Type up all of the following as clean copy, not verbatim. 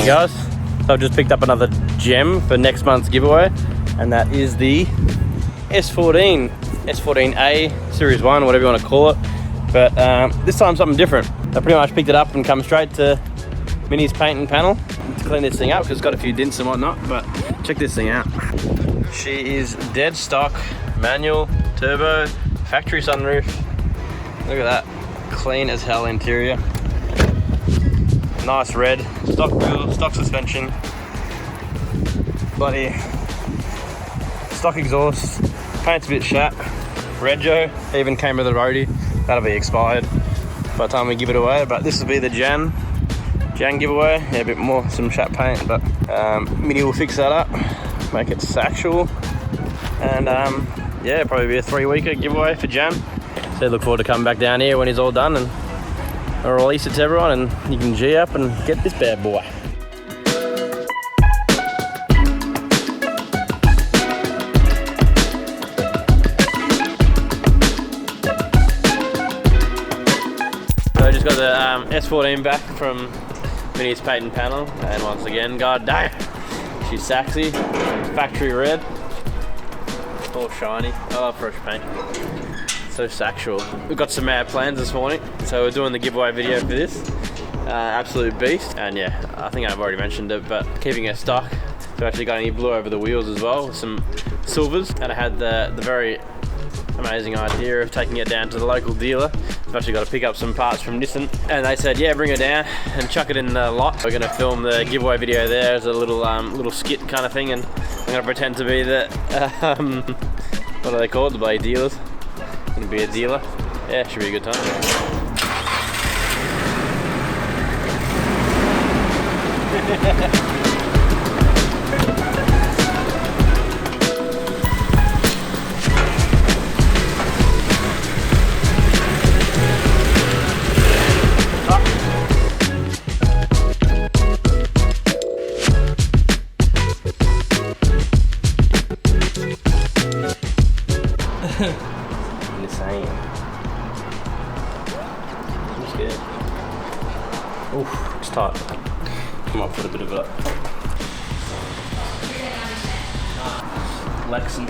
Hey guys, so I've just picked up another gem for next month's giveaway, and that is the S14, S14A Series 1, whatever you want to call it. But this time something different. I pretty much picked it up and come straight to Minnie's painting panel to clean this thing up because it's got a few dents and whatnot. But check this thing out. She is dead stock, manual, turbo, factory sunroof. Look at that, clean as hell interior. Nice red, stock wheel, stock suspension, bloody stock exhaust, paint's a bit shat, rego, even came with a roadie, that'll be expired by the time we give it away, but this will be the Jan giveaway. Yeah, a bit more, some shat paint, but Minnie will fix that up, make it sexual, and yeah, probably be a 3-weeker giveaway for Jan. So look forward to coming back down here when he's all done and I'll release it to everyone and you can G up and get this bad boy. So I just got the S14 back from Minnie's painting panel, and once again, god damn, she's sexy, factory red, all shiny. I love fresh paint. So sexual. We've got some mad plans this morning, so we're doing the giveaway video for this. Absolute beast, and yeah, I think I've already mentioned it, but keeping it stock. So I actually got any blue over the wheels as well with some silvers, and I had the very amazing idea of taking it down to the local dealer. I've actually got to pick up some parts from Nissan, and they said, yeah, bring it down and chuck it in the lot. We're going to film the giveaway video there as a little skit kind of thing, and I'm going to pretend to be the what are they called, the bloody dealers. Gonna be a dealer. Yeah, should be a good time. Insane. I'm scared. Oof, it's tight. Come on, put a bit of it up. Lexan.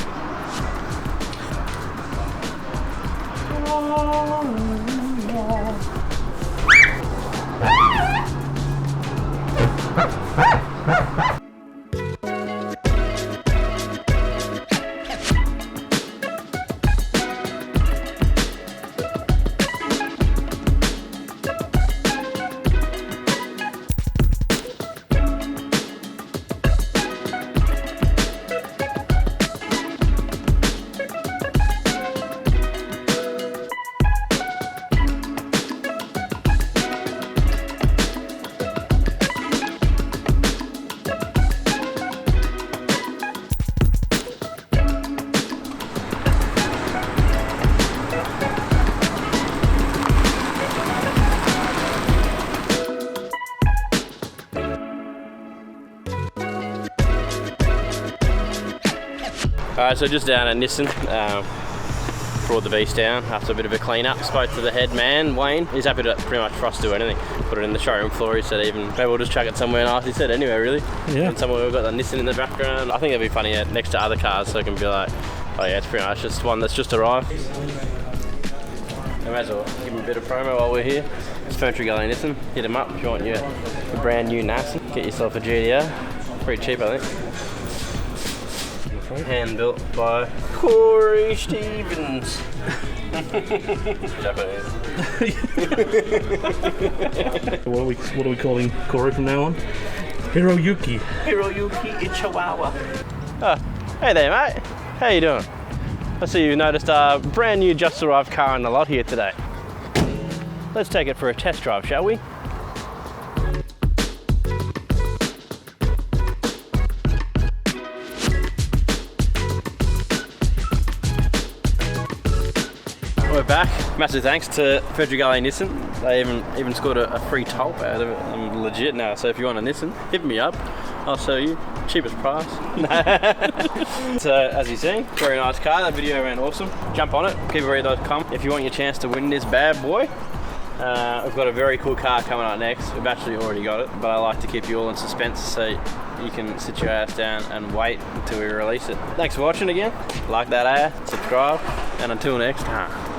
Alright, so just down at Nissan, brought the beast down after a bit of a clean up. Spoke to the head man, Wayne. He's happy to pretty much for us to do anything. Put it in the showroom floor, he said, even maybe we'll just chuck it somewhere nice. He said anywhere really. Yeah. And somewhere we've got the Nissan in the background. I think it'd be funny next to other cars, so it can be like, oh yeah, it's pretty much just one that's just arrived. I might as well give him a bit of promo while we're here. It's Ferntree Gully Nissan. Hit him up if you want your brand new Nissan. Get yourself a GDR. Pretty cheap, I think. Hand built by Corey Stevens. Japanese. What are we calling Corey from now on? Hiroyuki. Hiroyuki Ichiwawa. Oh, hey there, mate. How you doing? I see you've noticed a brand new just arrived car in the lot here today. Let's take it for a test drive, shall we? We're back. Massive thanks to Ferntree Gully Nissan. They even scored a free top out of it. I'm legit now, so if you want a Nissan, hit me up. I'll sell you. Cheapest price. So, as you see, very nice car. That video ran awesome. Jump on it, keepitreet.com if you want your chance to win this bad boy. We've got a very cool car coming up next. We've actually already got it, but I like to keep you all in suspense so you can sit your ass down and wait until we release it. Thanks for watching again. Like that subscribe, and until next time.